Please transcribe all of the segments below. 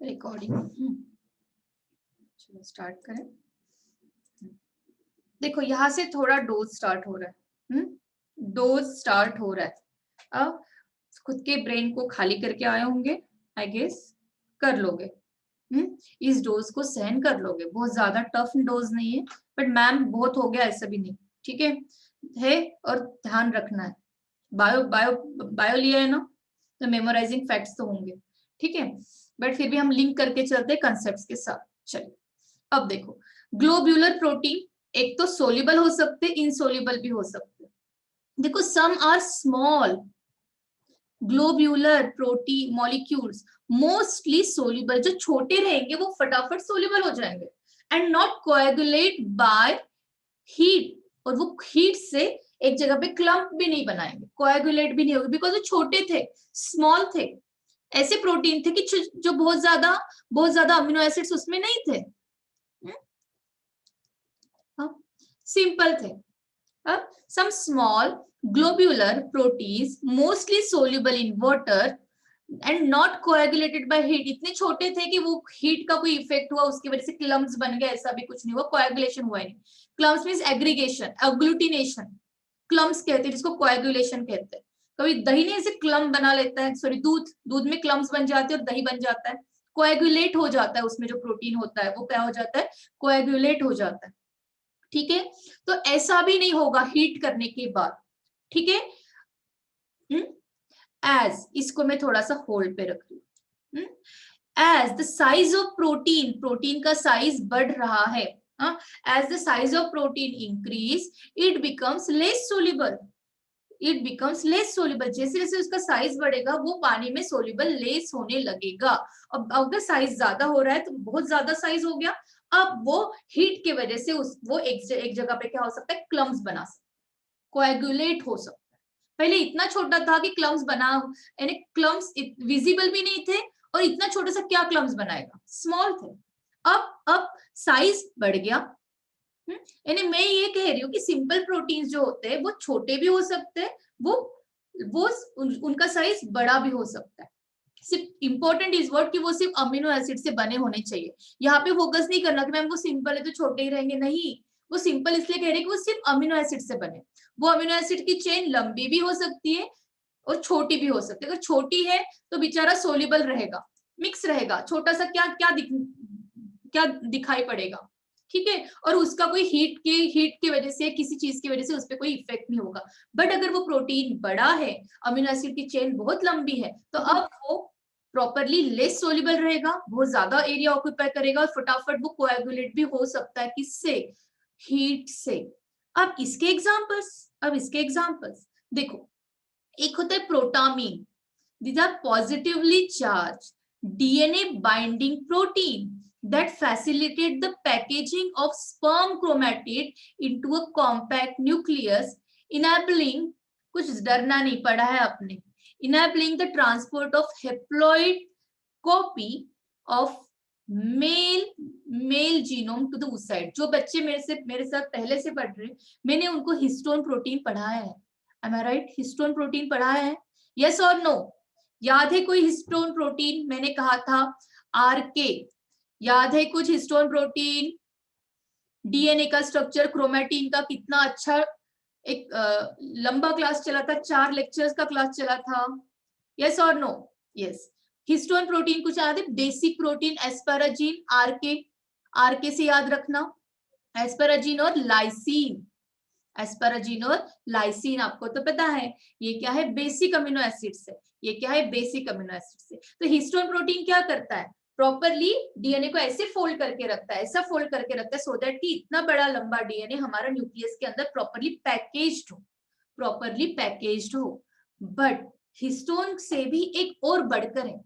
Recording. चलो start करें। देखो यहाँ से थोड़ा डोज स्टार्ट हो रहा है, डोज स्टार्ट हो रहा है। अब खुद के ब्रेन को खाली करके आए होंगे, आई गेस कर लोगे। इस डोज को सहन कर लोगे, बहुत ज्यादा टफ डोज नहीं है, बट मैम बहुत हो गया ऐसा भी नहीं, ठीक है। और ध्यान रखना है, बायो बायो बायो लिया है ना, तो मेमोराइजिंग फैक्ट्स तो होंगे, ठीक है, बट फिर भी हम लिंक करके चलते हैं कंसेप्ट्स के साथ। चलिए अब देखो, ग्लोब्यूलर प्रोटीन एक तो सोल्यूबल हो सकते, इनसोल्यूबल भी हो सकते। देखो some are small globular protein molecules mostly soluble, जो छोटे रहेंगे वो फटाफट सोल्यूबल हो जाएंगे, and not coagulate by heat, और वो हीट से एक जगह पे क्लम्प भी नहीं बनाएंगे, कोएगुलेट भी नहीं होगा, बिकॉज वो छोटे थे, स्मॉल थे। ऐसे प्रोटीन थे कि जो बहुत ज्यादा अमीनो एसिड्स उसमें नहीं थे, सिंपल थे। अब some small globular proteins mostly soluble in water and not coagulated by heat, इतने छोटे थे कि वो हीट का कोई इफेक्ट हुआ उसकी वजह से क्लम्स बन गए, ऐसा भी कुछ नहीं हुआ, कोएगुलेशन हुआ नहीं। Clumps means aggregation, agglutination, clumps कहते हैं जिसको कोएगुलेशन कहते हैं। कभी दही ने ऐसे क्लम बना लेता है, सॉरी दूध में क्लम्स बन जाते हैं और दही बन जाता है, कोएगुलेट हो जाता है, उसमें जो प्रोटीन होता है वो क्या हो जाता है, कोएगुलेट हो जाता है, ठीक है। तो ऐसा भी नहीं होगा हीट करने के बाद, ठीक है। एज, इसको मैं थोड़ा सा होल्ड पे रख रही हूँ। As the size of protein, protein का साइज बढ़ रहा है, as the size of protein increase it becomes less soluble, it becomes less soluble, जैसे जैसे उसका साइज बढ़ेगा वो पानी में सोल्यूबल लेस होने लगेगा। अब अगर साइज ज्यादा हो रहा है तो बहुत ज्यादा साइज हो गया, अब वो हीट की वजह से वो एक जगह पे क्या हो सकता है, क्लम्स बना सकता है, कोएगुलेट हो सकता है। पहले इतना छोटा था कि क्लम्स बना, यानी क्लम्स विजिबल भी नहीं थे, और इतना छोटा सा क्या क्लम्स बनाएगा, स्मॉल थे। अब साइज बढ़ गया, यानी मैं ये कह रही हूँ कि सिंपल प्रोटीन्स जो होते हैं वो छोटे भी हो सकते हैं, वो उनका साइज बड़ा भी हो सकता है। सिर्फ इंपॉर्टेंट इज वर्ड कि वो सिर्फ अमीनो एसिड से बने होने चाहिए। यहाँ पे फोकस नहीं करना कि मैम वो सिंपल है तो छोटे ही रहेंगे, नहीं, वो सिंपल इसलिए कह रहे हैं कि वो सिर्फ अमीनो एसिड से बने। वो अमीनो एसिड की चेन लंबी भी हो सकती है और छोटी भी हो सकती है। अगर छोटी है तो बेचारा सोल्यूबल रहेगा, मिक्स रहेगा, छोटा सा क्या दिखाई पड़ेगा, ठीक है, और उसका कोई हीट की वजह से, किसी चीज की वजह से उस पर कोई इफेक्ट नहीं होगा। बट अगर वो प्रोटीन बड़ा है, अमीनो एसिड की चेन बहुत लंबी है, तो अब वो प्रॉपरली लेस सोल्यूबल रहेगा, बहुत ज्यादा एरिया ऑक्यूपाई करेगा, और फटाफट वो कोएगुलेट भी हो सकता है, किससे, हीट से। अब इसके एग्जांपल्स देखो, एक होता है protamine, these are positively charged DNA binding protein that facilitate the packaging of sperm chromatid into a compact nucleus, enabling, कुछ डरना नहीं, पढ़ा है आपने, enabling the transport of haploid copy of male genome to the oocyte। जो बच्चे मेरे साथ पहले से पढ़ रहे हैं, मैंने उनको हिस्टोन प्रोटीन पढ़ाया है, am I right? Histone protein पढ़ाया है, yes or no? याद है कोई हिस्टोन प्रोटीन, मैंने कहा था आरके, याद है कुछ हिस्टोन प्रोटीन, डीएनए का स्ट्रक्चर, क्रोमैटिन का कितना अच्छा एक लंबा क्लास चला था, 4 लेक्चर्स का क्लास चला था, यस और नो? यस। हिस्टोन प्रोटीन कुछ याद है, बेसिक प्रोटीन एस्पेराजीन, आरके से याद रखना, एस्पेराजीन और लाइसीन, एस्पेराजीन और लाइसीन आपको तो पता है, ये क्या है, बेसिक अमीनो एसिड से, ये क्या है, बेसिक अमीनो एसिड से। तो हिस्टोन प्रोटीन क्या करता है, प्रॉपरली डीएनए को ऐसे फोल्ड करके रखता है, ऐसा फोल्ड करके रखता है, सो दैट कि इतना बड़ा लंबा डीएनए हमारा न्यूक्लियस के अंदर प्रॉपरली पैकेज्ड हो। बट हिस्टोन से भी एक और बढ़कर है,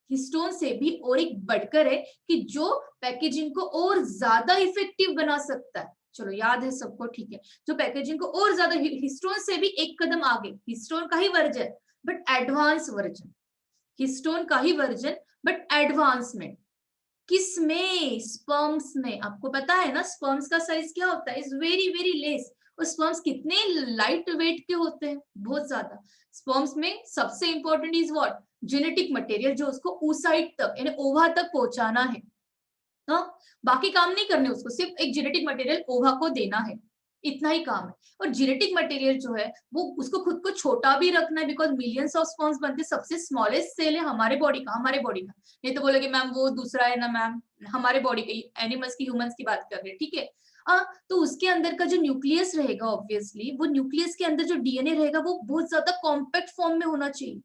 हिस्टोन से भी और एक बढ़कर है कि जो पैकेजिंग को और ज्यादा इफेक्टिव बना सकता है। चलो याद है सबको, ठीक है, जो पैकेजिंग को और ज्यादा, हिस्टोन से भी एक कदम आगे, हिस्टोन का ही version but advance version, histone का ही वर्जन बट एडवांसमेंट, किसमें, स्पर्म्स में। आपको पता है ना स्पर्म्स का साइज क्या होता है, इज वेरी वेरी लेस, और स्पर्म्स कितने लाइट वेट के होते हैं, बहुत ज्यादा। स्पर्म्स में सबसे important is what, genetic material जो उसको oocyte तक यानी ओवा तक पहुंचाना है। हाँ, बाकी काम नहीं करने उसको, सिर्फ एक जेनेटिक मटेरियल ओवा को देना है, इतना ही काम है। और जेनेटिक मटेरियल जो है वो उसको खुद को छोटा भी रखना है, बिकॉज मिलियंस ऑफ स्पर्म्स बनते, सबसे स्मॉलेस्ट सेल है हमारे बॉडी का, हमारे बॉडी का। नहीं तो बोलोगे मैम वो दूसरा है ना मैम, हमारे बॉडी का, एनिमल्स की ह्यूमंस की बात कर रहे हैं, ठीक है। तो उसके अंदर का जो न्यूक्लियस रहेगा, ऑब्वियसली वो न्यूक्लियस के अंदर जो डीएनए रहेगा वो बहुत ज्यादा कॉम्पैक्ट फॉर्म में होना चाहिए।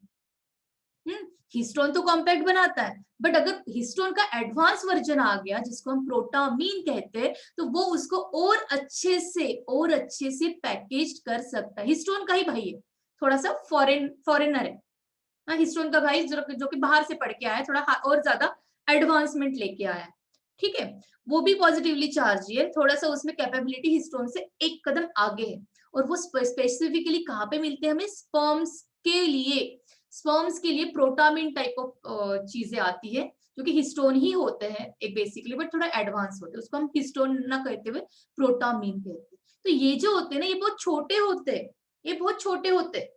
हिस्टोन तो कॉम्पैक्ट बनाता है, बट अगर हिस्टोन का एडवांस वर्जन आ गया जिसको हम प्रोटामीन कहते हैं, तो वो उसको और अच्छे से पैकेज कर सकता है। हिस्टोन का ही भाई है, थोड़ा सा फॉरेनर है। हिस्टोन का भाई जो कि बाहर से पढ़ के आया है, थोड़ा और ज्यादा एडवांसमेंट लेके आया है, ठीक है। वो भी पॉजिटिवली चार्ज है, थोड़ा सा उसमें कैपेबिलिटी हिस्टोन से एक कदम आगे है। और वो स्पेसिफिकली कहाँ पे मिलते हैं हमें, स्पर्म्स के लिए प्रोटामीन टाइप ऑफ चीजें आती है, जो कि हिस्टोन ही होते हैं एक बेसिकली, बट थोड़ा एडवांस होते हैं, उसको हम हिस्टोन ना कहते हुए प्रोटामीन कहते हैं। तो ये जो होते हैं ना, ये बहुत छोटे होते हैं, ये बहुत छोटे होते हैं।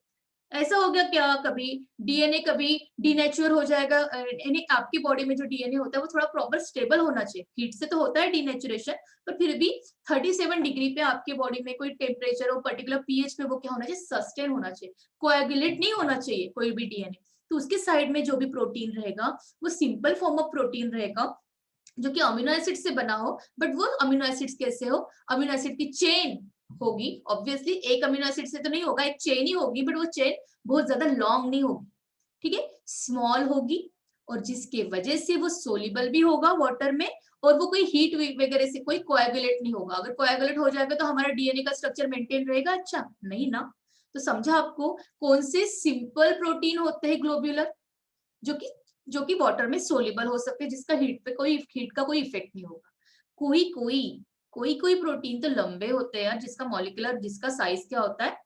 ऐसा हो गया क्या, कभी डीएनए कभी डीनेचर हो जाएगा, यानी आपकी बॉडी में जो डीएनए होता है वो थोड़ा प्रॉपर स्टेबल होना चाहिए। हीट से तो होता है डीनेचुरेशन, पर फिर भी 37 डिग्री पे आपकी बॉडी में कोई टेम्परेचर और पर्टिकुलर पीएच पे वो क्या होना चाहिए, सस्टेन होना चाहिए, कोएगुलेट नहीं होना चाहिए कोई भी डीएनए। तो उसके साइड में जो भी प्रोटीन रहेगा वो सिंपल फॉर्म ऑफ प्रोटीन रहेगा, जो कि अमीनो एसिड से बना हो। बट वो अमीनो एसिड्स कैसे हो, अमीनो एसिड की चेन होगी, ऑब्वियसली एक अमीनो एसिड से तो नहीं होगा, एक चेन ही होगी, बट वो चेन बहुत ज्यादा लॉन्ग नहीं होगी, ठीक है, स्मॉल होगी। और जिसके वजह से वो सोल्यूबल भी होगा वाटर में, और वो कोई हीट वगैरह से कोई कोएगुलेट नहीं होगा। अगर कोएगुलेट हो जाएगा तो हमारा डीएनए का स्ट्रक्चर मेंटेन रहेगा, अच्छा नहीं ना। तो समझा आपको कौन से सिंपल प्रोटीन होते हैं ग्लोब्यूलर, जो कि वाटर में सोल्यूबल हो सकते हैं, जिसका हीट का कोई इफेक्ट नहीं होगा। कोई प्रोटीन तो लंबे होते हैं यार, जिसका मॉलिक्यूलर, जिसका साइज क्या होता है,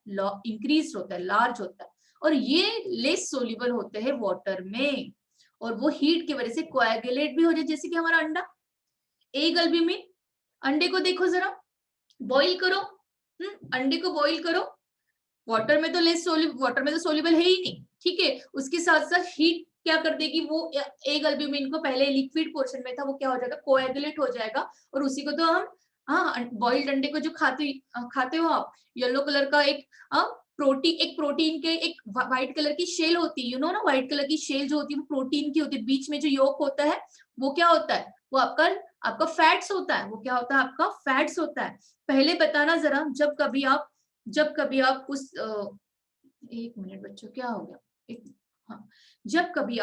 इंक्रीज होता है, लार्ज होता है, और ये लेस सोल्यूबल होते हैं वाटर में, और वो हीट की वजह से कोएगुलेट भी हो जाए, जैसे कि हमारा अंडा, एग अल्ब्यूमिन। अंडे को देखो जरा, बॉईल करो, अंडे को बॉईल करो, वाटर में तो वाटर में तो सोल्यूबल है ही नहीं, ठीक है। उसके साथ साथ हीट क्या कर देगी, वो एग अल्ब्यूमिन को, पहले लिक्विड पोर्शन में था, वो क्या हो जाएगा, कोएगुलेट हो जाएगा। और उसी को तो हम, बॉइल्ड अंडे को जो खाते हो आप, येलो कलर का एक प्रोटीन के एक व्हाइट कलर की शेल होती है, यू नो ना, व्हाइट कलर की शेल जो होती है वो प्रोटीन की होती है, बीच में जो योक होता है वो क्या होता है, वो आपका फैट्स होता है, वो क्या होता है, आपका फैट्स होता है। पहले बताना जरा, जब कभी आप उस एक मिनट बच्चों, क्या हो गया, हाँ, जब कभी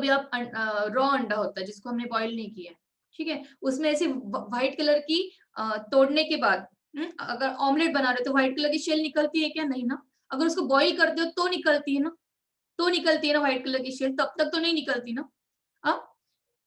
आप रॉ अंडा होता है जिसको हमने बॉईल नहीं किया है, ठीक है, उसमें ऐसे व्हाइट कलर की तोड़ने के बाद, अगर ऑमलेट बना रहे तो व्हाइट कलर की शेल निकलती है क्या, नहीं ना। अगर उसको बॉईल करते हो तो निकलती है ना, व्हाइट कलर की शेल, तब तक तो नहीं निकलती ना। अब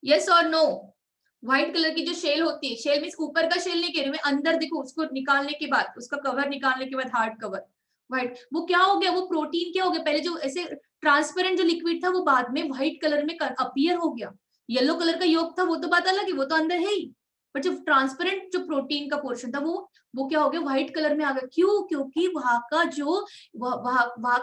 यस और नो, व्हाइट कलर की जो शेल होती है, शेल मीन्स ऊपर का शेल नहीं कह रही मैं, अंदर देखो, उसको निकालने के बाद, उसका कवर निकालने के बाद, हार्ड कवर व्हाइट, वो क्या हो गया, वो प्रोटीन क्या हो गया, पहले जो ऐसे ट्रांसपेरेंट जो लिक्विड था वो बाद में व्हाइट कलर में अपीयर हो गया। येलो कलर का योग था वो तो बात अलग है, वो तो अंदर है ही, बट जो ट्रांसपेरेंट जो प्रोटीन का पोर्शन था वो क्या हो गया, व्हाइट कलर में आ गया। क्यों, क्योंकि वहां का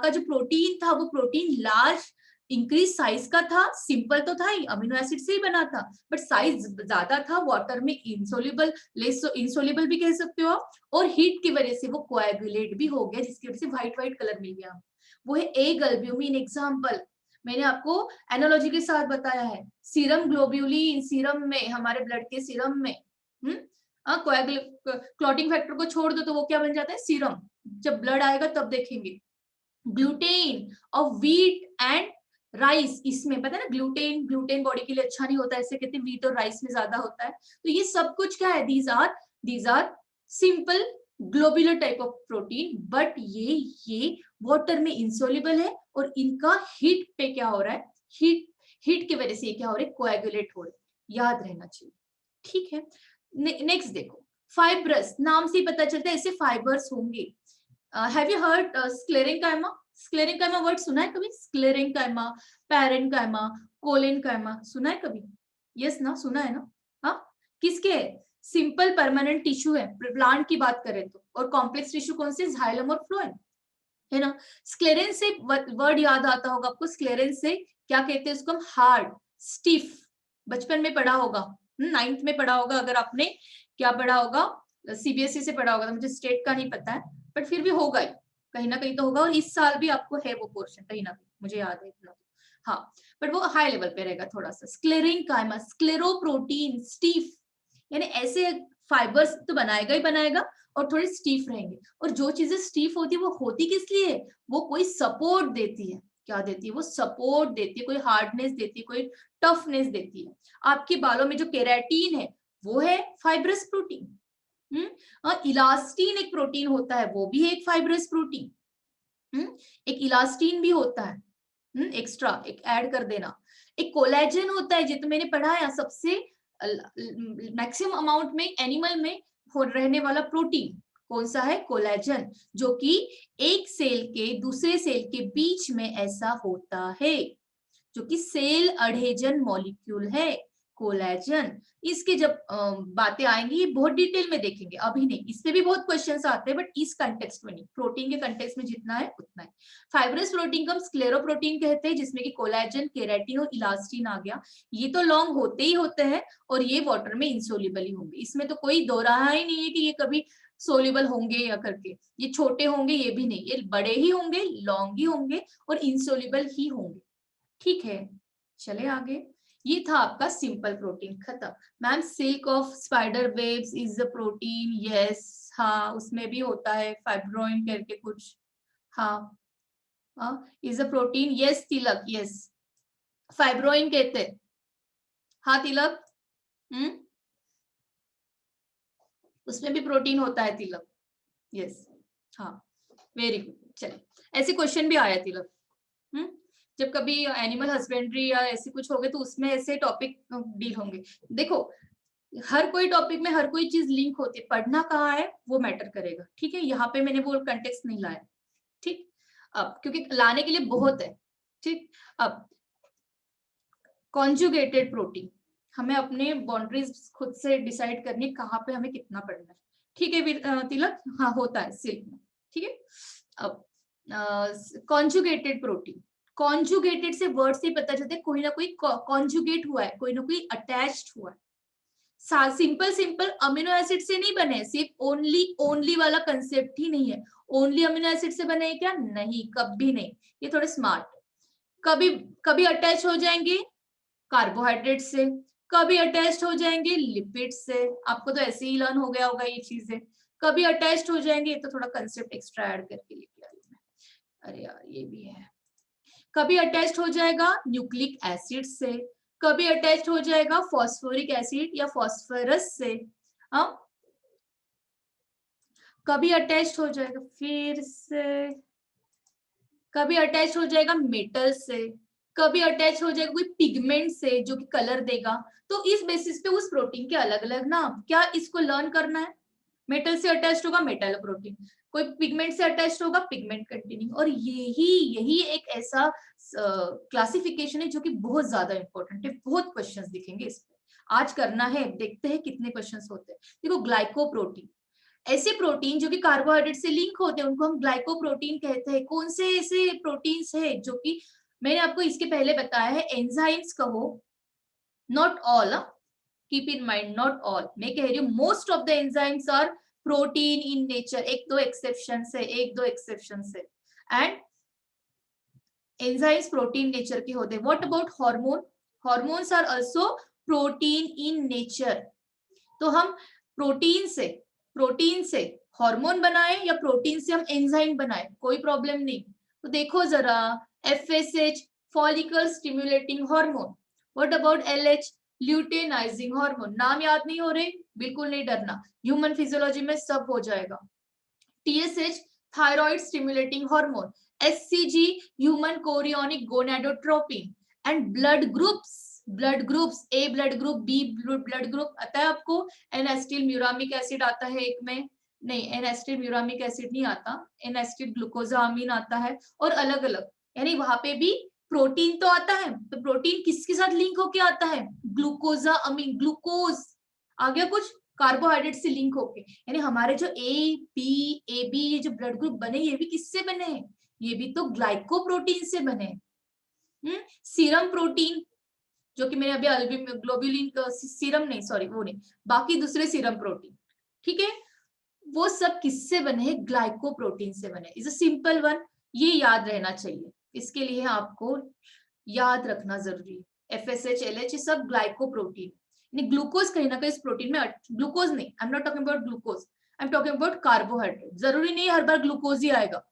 जो प्रोटीन था वो प्रोटीन लार्ज इंक्रीज साइज का था, सिंपल तो था ही, अमीनो एसिड से ही बना था, बट साइज ज्यादा था, वाटर में इंसोल्यूबल, लेस इंसोल्यूबल भी कह सकते हो आप, और हीट की वजह से वो कोएगुलेट भी हो गया, जिसकी वजह से व्हाइट व्हाइट कलर मिल गया। वो है एग अल्ब्यूमिन एग्जांपल, मैंने आपको एनालॉजी के साथ बताया है। सीरम ग्लोब्यूलिन, सीरम में, हमारे ब्लड के सीरम में, क्लॉटिंग फैक्टर को छोड़ दो तो वो क्या बन जाता है, सीरम। जब ब्लड आएगा तब देखेंगे। Gluten of wheat and rice, इसमें पता है ना, ग्लूटेन बॉडी के लिए अच्छा नहीं होता है, ऐसे कहते हैं व्हीट और राइस में ज्यादा होता है। तो ये सब कुछ क्या है, these are simple globular type of protein, but ये वाटर में इंसोल्यूबल है, और इनका हीट पे क्या हो रहा है, हीट की वजह से क्या हो रहा है, कोएगुलेट हो रहा है, याद रहना चाहिए, ठीक है। नेक्स्ट देखो, फाइब्रस, नाम से ही पता चलता है ऐसे फाइबर्स होंगे। Have you heard sclerenchyma, sclerenchyma word सुना है कभी, स्क्लेरेंकाइमा, पैरेंकाइमा, कोलेनकाइमा, सुना है कभी, यस ना, सुना है ना। हाँ, किसके है, सिंपल परमानेंट टिश्यू है प्लांट की बात करें तो, और कॉम्प्लेक्स टिश्यू कौन से, जाइलम और फ्लोएम, है ना। स्क्लेरेंस से वर्ड याद आता होगा आपको, स्क्लेरेंस से क्या कहते हैं उसको हम, हार्ड, स्टिफ, बचपन में पढ़ा होगा, 9th में पढ़ा होगा, अगर आपने क्या पढ़ा होगा, सीबीएसई से पढ़ा होगा, तो मुझे स्टेट का नहीं पता है, बट फिर भी होगा ही, कहीं ना कहीं तो होगा, और इस साल भी आपको है वो पोर्शन कहीं ना कहीं, मुझे याद है इतना, हाँ, बट वो हाई लेवल पे रहेगा थोड़ा सा। स्क्लेरेंकाइमा, स्क्लेरोप्रोटीन, स्टीफ, यानी ऐसे फाइबर्स तो बनाएगा ही बनाएगा, और थोड़े स्टीफ रहेंगे, और जो चीजें स्टीफ होती है वो होती किस लिए है, वो कोई सपोर्ट देती है, क्या देती है, वो सपोर्ट देती है, कोई हार्डनेस देती है, कोई टफनेस देती है। आपके बालों में जो केराटिन है वो है फाइब्रस प्रोटीन। और इलास्टिन एक प्रोटीन होता है, वो भी है एक फाइब्रस प्रोटीन। एक इलास्टिन भी होता है, एक्स्ट्रा एक ऐड कर देना। एक कोलेजन होता है, जो तो मैंने पढ़ाया, सबसे मैक्सिमम अमाउंट में एनिमल में रहने वाला प्रोटीन कौन सा है, कोलेजन, जो कि एक सेल के दूसरे सेल के बीच में ऐसा होता है, जो कि सेल अडहेजन मॉलिक्यूल है, कोलेजन। इसके जब बातें आएंगी ये बहुत डिटेल में देखेंगे, अभी नहीं, इससे भी बहुत क्वेश्चंस आते हैं, बट इस कंटेक्स्ट में नहीं, प्रोटीन के कंटेक्स्ट में जितना है उतना है। फाइब्रस प्रोटीन को हम स्क्लेरोप्रोटीन कहते हैं, जिसमें कि कोलेजन, केराटिन और इलास्टिन आ गया। ये तो लॉन्ग होते ही होते हैं, और ये वाटर में इंसोल्यूबल ही होंगे, इसमें तो कोई दो रहा ही नहीं है कि ये कभी सोल्यूबल होंगे या करके, ये छोटे होंगे ये भी नहीं, ये बड़े ही होंगे, लॉन्ग ही होंगे, और इंसोल्यूबल ही होंगे, ठीक है। चले आगे, ये था आपका सिंपल प्रोटीन, खत्म। Ma'am silk of spider webs is a protein, yes, हाँ उसमें भी होता है फाइब्रोइन करके कुछ, हाँ, is a protein, yes Tilak, yes, fibroin कहते हैं, हाँ तिलक, उसमें भी प्रोटीन होता है तिलक, यस, हाँ, वेरी गुड। चलिए, ऐसे क्वेश्चन भी आया तिलक, जब कभी एनिमल हस्बेंड्री या ऐसे कुछ होगे तो उसमें ऐसे टॉपिक डील होंगे। देखो, हर कोई टॉपिक में हर कोई चीज लिंक होती है, पढ़ना कहाँ है वो मैटर करेगा, ठीक है। यहाँ पे मैंने वो कंटेक्स्ट नहीं लाया, ठीक, अब क्योंकि लाने के लिए बहुत है, ठीक। अब कॉन्जुगेटेड प्रोटीन, हमें अपने बाउंड्रीज खुद से डिसाइड करनी है कहाँ पे हमें कितना पढ़ना है, ठीक है तिलक, हाँ होता है सिल्क में, ठीक है। अब कॉन्जुगेटेड प्रोटीन, कॉन्जुगेटेड से वर्ड से पता चलता है कोई ना कोई कॉन्जुगेट हुआ है, कोई ना कोई अटैच्ड हुआ है। सिंपल सिंपल अमीनो एसिड से नहीं बने, सिर्फ ओनली ओनली वाला कंसेप्ट ही नहीं है, ओनली अमीनो एसिड से बने क्या, नहीं, कभी नहीं, ये थोड़े स्मार्ट, कभी कभी अटैच हो जाएंगे कार्बोहाइड्रेट से, कभी अटैच्ड हो जाएंगे लिपिड से, आपको तो ऐसे ही लर्न हो गया होगा ये चीजें, कभी अटैच्ड हो जाएंगे, तो थोड़ा कंसेप्ट एक्स्ट्रा ऐड करके लेके आई हूं मैं, अरे यार ये भी है, कभी अटैच्ड हो जाएगा न्यूक्लिक एसिड से, कभी अटैच्ड हो जाएगा फॉस्फोरिक एसिड या फॉस्फोरस से, कभी अटैच्ड हो जाएगा फिर से, कभी अटैच हो जाएगा मेटल से, कभी अटैच हो जाएगा कोई पिगमेंट से जो कि कलर देगा। तो इस बेसिस पे उस प्रोटीन के अलग अलग नाम, क्या इसको लर्न करना है, मेटल से अटैच्ड होगा मेटल प्रोटीन, कोई पिगमेंट से अटैच्ड होगा पिगमेंट कंटेनिंग, और यही यही एक ऐसा क्लासिफिकेशन है जो कि बहुत ज्यादा इंपॉर्टेंट है, बहुत क्वेश्चंस दिखेंगे इस पे, आज करना है, देखते हैं कितने क्वेश्चंस होते हैं। देखो ग्लाइकोप्रोटीन, ऐसे प्रोटीन जो कि कार्बोहाइड्रेट से लिंक होते हैं उनको हम ग्लाइकोप्रोटीन कहते हैं। कौन से ऐसे प्रोटीन्स है जो कि मैंने आपको इसके पहले बताया है, एंजाइम्स कहो, not all, keep in mind not all, मैं कह रही हूँ most of the enzymes are protein in nature, एक दो एक्सेप्शन है, एक दो एक्सेप्शन है, एंड एंजाइम्स प्रोटीन नेचर के होते हैं। What about hormone, hormones are also protein in nature. तो हम प्रोटीन से हार्मोन बनाए या प्रोटीन से हम एंजाइम बनाए, कोई प्रॉब्लम नहीं। तो देखो जरा, FSH follicle stimulating hormone, what about LH luteinising hormone, नाम याद नहीं हो रहे, बिल्कुल नहीं डरना, ह्यूमन फिजियोलॉजी में सब हो जाएगा। TSH thyroid stimulating hormone, HCG human chorionic gonadotropin, and blood groups A blood group, B blood group आता है आपको, एन एसिटिल म्यूरामिक एसिड आता है एक में, नहीं एन एसिटिल म्यूरामिक एसिड नहीं आता, एन एसिटिल ग्लूकोजामीन आता है, और अलग अलग, यानी वहां पे भी प्रोटीन तो आता है, तो प्रोटीन किसके साथ लिंक होके आता है, ग्लूकोजा अमीन, ग्लूकोज आ गया कुछ, कार्बोहाइड्रेट से लिंक होके, यानी हमारे जो ए बी ये जो ब्लड ग्रुप बने ये भी किससे बने हैं, ये भी तो ग्लाइकोप्रोटीन से बने। सीरम प्रोटीन, जो कि मैंने अभी अल्बुमिन ग्लोबुलिन का सीरम नहीं, सॉरी वो नहीं, बाकी दूसरे सीरम प्रोटीन, ठीक है, वो सब किससे बने हैं? ग्लाइकोप्रोटीन से बने। इज अ सिंपल वन, ये याद रहना चाहिए। इसके लिए आपको याद रखना जरूरी है, FSH LH ये सब ग्लाइकोप्रोटीन, यानी ग्लूकोज कहीं ना कहीं इस प्रोटीन में, ग्लूकोज नहीं, I am not talking about glucose, I am talking about carbohydrate. जरूरी नहीं हर बार ग्लूकोज ही आएगा,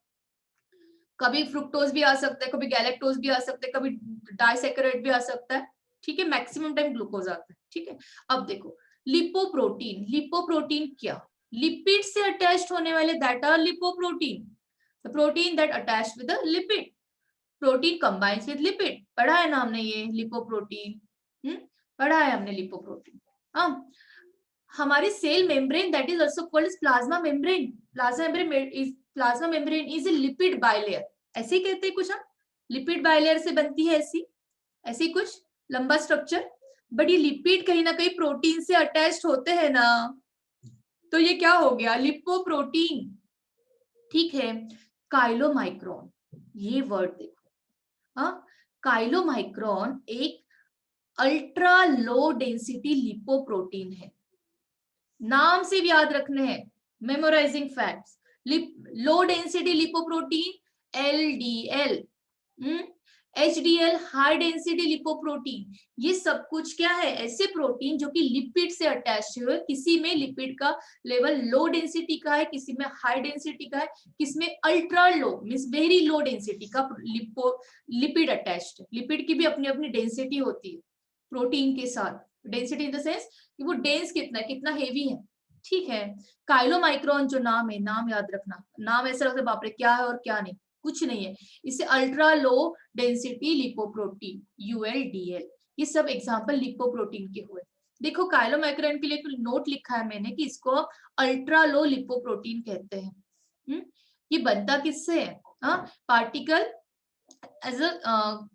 कभी फ्रुक्टोज भी आ सकता है, कभी गैलेक्टोज भी आ सकता है, कभी डाइसैकेराइड भी आ सकता है, ठीक है, मैक्सिमम टाइम ग्लूकोज आता है, ठीक है। अब देखो लिपोप्रोटीन, लिपोप्रोटीन क्या? लिपिड से अटैच्ड होने वाले that are lipoprotein, the protein that attached with the lipid, protein combines with lipid, पढ़ा है ना हमने ये लिपोप्रोटीन, पढ़ा है हमने लिपोप्रोटीन। हाँ, हमारी cell membrane that is also called as plasma membrane, plasma membrane is a lipid bilayer, ऐसे ही कहते हैं कुछ हम, लिपिड बाइलेयर से बनती है ऐसी, ऐसी कुछ लंबा स्ट्रक्चर, बट ये लिपिड कहीं ना कहीं प्रोटीन से अटैच्ड होते हैं ना, तो ये क्या हो गया? लिपोप्रोटीन, ठीक है। काइलोमाइक्रोन, ये वर्ड देखो, हाँ, काइलोमाइक्रोन एक अल्ट्रा लो डेंसिटी लिपोप्रोटीन है, नाम से भी याद रखने हैं, memorising facts. Low density lipoprotein LDL, HDL high density lipoprotein, ये सब कुछ क्या है? ऐसे प्रोटीन जो कि लिपिड से अटैच हुए, किसी में लिपिड का लेवल लो डेंसिटी का है, किसी में हाई डेंसिटी का है, किसमें ultra low means very low density का लिपिड अटैच्ड है। लिपिड की भी अपनी अपनी डेंसिटी होती है प्रोटीन के साथ, डेंसिटी इन द सेंस कि वो डेंस कितना है, कितना हेवी है, ठीक है। काइलोमाइक्रोन जो नाम है, नाम याद रखना, नाम ऐसा लगता है बाप रे क्या है और क्या नहीं, कुछ नहीं है, इसे ultra low density lipoprotein ULDL, ये सब एग्जांपल लिपोप्रोटीन के हुए। देखो काइलोमाइक्रोन के लिए एक नोट लिखा है मैंने कि इसको अल्ट्रा लो लिपोप्रोटीन कहते हैं। ये बनता किससे है? Particle as a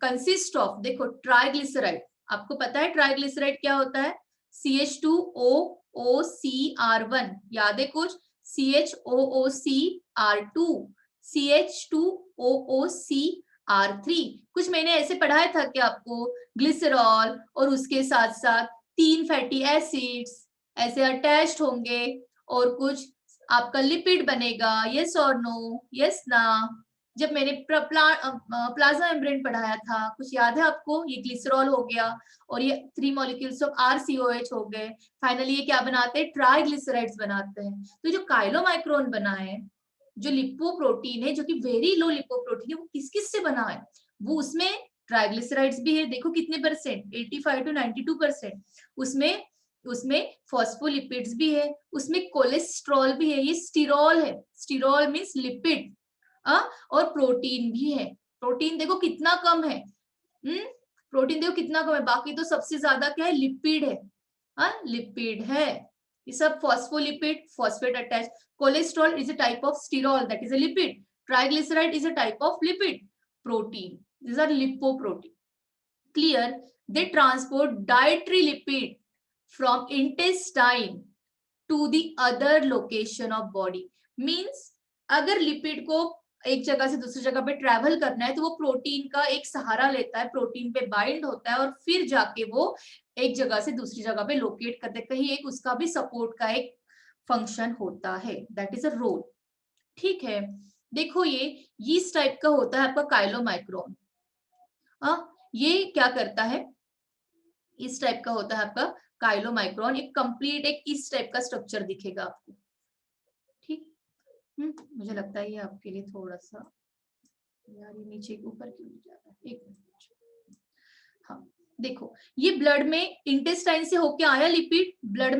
consist of, देखो ट्राइग्लिसराइड, आपको पता है ट्राइग्लिसराइड क्या होता है? CH2OOCR1, याद है कुछ? CHOOCR2, CH2OOCR3, कुछ मैंने ऐसे पढ़ाया था कि आपको ग्लिसरॉल और उसके साथ साथ 3 फैटी एसिड्स ऐसे अटैच्ड होंगे और कुछ आपका लिपिड बनेगा, यस और नो? यस ना? जब मैंने प्लाज्मा मेम्ब्रेन पढ़ाया था, कुछ याद है आपको? ये ग्लिसरॉल हो गया और ये 3 मॉलिक्यूल्स ऑफ RCOH हो गए, फाइनली ये क्या बनाते हैं? ट्राइग्लिसराइड्स बनाते हैं। तो जो काइलोमाइक्रोन बना है, जो लिपोप्रोटीन है, जो कि वेरी लो लिपोप्रोटीन है, वो किस किस से बना है? वो उसमें ट्राइग्लिसराइड्स भी है, देखो कितने परसेंट, 85 to 92%, उसमें उसमें फॉस्फोलिपिड्स भी है, उसमें कोलेस्ट्रॉल भी है, ये स्टीरॉल है, स्टीरॉल मींस लिपिड, और प्रोटीन भी है। प्रोटीन देखो कितना कम है, प्रोटीन देखो कितना कम है, बाकी तो सबसे ज्यादा क्या है? लिपिड है, लिपिड है, ये सब phospholipid, phosphate attach. Cholesterol is a type of स्टीरॉल that is a lipid, triglyceride is a type of lipid, protein, these are lipoprotein, clear? They transport dietary lipid from intestine to the other location of body, means अगर lipid को एक जगह से दूसरी जगह पे travel करना है तो वो प्रोटीन का एक सहारा लेता है, प्रोटीन पे बाइंड होता है और फिर जाके वो एक जगह से दूसरी जगह पे लोकेट करते हैं, कहीं एक उसका भी सपोर्ट का एक फंक्शन होता है, दैट इज अ रोल, ठीक है। देखो ये इस टाइप का होता है आपका काइलोमाइक्रोन, ये क्या करता है? इस टाइप का होता है आपका काइलोमाइक्रोन, एक कंप्लीट एक इस टाइप का स्ट्रक्चर दिखेगा आपको, ठीक। मुझे लगता है ये आपके लिए थोड़ा सा, यार ये नीचे ऊपर क्यों नहीं जा रहा है, एक मिनट। हाँ देखो, ये ब्लड में इंटेस्टाइन से होके आया लिपिड, ब्लड